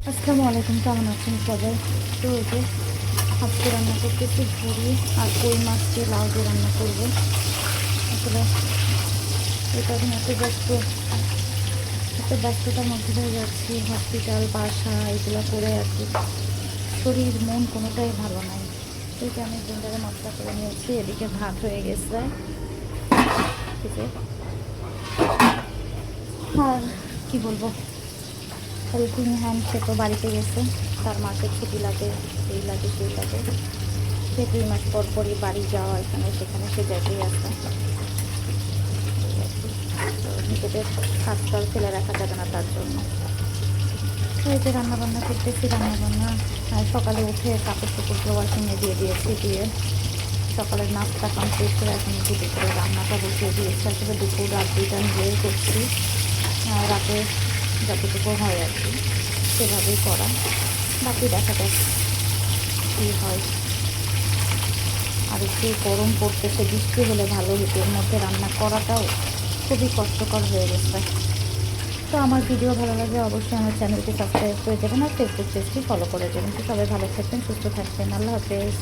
আসসালামু আলাইকুম, কেমন আছেন সবাই? তো এই যে আজকে রান্না করতেছি ভুড়ি আর কই মাছ দিয়ে লাউ দিয়ে রান্না করবো। আসলে এটা এখন এত ব্যস্ততার মধ্যে হয়ে যাচ্ছি, হসপিটাল বাসা এগুলো করে আর কি। শরীর মন কোনোটাই ভালো নাই। এই যে আমি ব্লেন্ডারে মশলা করে নিয়েছি, এদিকে ভাত হয়ে গেছে। ঠিক আছে, আর কি বলবো, হেল্পিং হ্যান্ড সে তো বাড়িতে গেছে, তার মাসে ছুটি লাগে, এই লাগে সেই লাগে, সে 2 মাস পর পরই বাড়ি যাওয়া, এখানে সেখানে সে যেতেই আসে। তো নিজেদের কাজটা ফেলে রাখা যাবে না, তার জন্য এই যে রান্নাবান্না করতেছি। রান্নাবান্না সকালে উঠে কাপড় চোপড়গুলো ওয়াশিংয়ে দিয়ে দিয়েছি, দিয়ে সকালের নাস্তা কমপ্লিট করে এখন একটু দুপুরে রান্নাটা বসিয়ে দিয়েছি। আসলে দুপুর রাত দুইটা মিলিয়ে করছি, রাতে যতটুকু হয় আর কি সেভাবেই করা। বাকি দেখা যাক কী হয়। আর একটু গরম পড়তেছে, বৃষ্টি হলে ভালো হতো, এর মধ্যে রান্না করাটাও খুবই কষ্টকর হয়ে গেছে। তো আমার ভিডিও ভালো লাগলে অবশ্যই আমার চ্যানেলটি সাবস্ক্রাইব করে দেবেন আর ফেসবুক পেজটি ফলো করে দেবেন। তো সবাই ভালো থাকবেন, সুস্থ থাকবেন, আল্লাহ হাফেজ।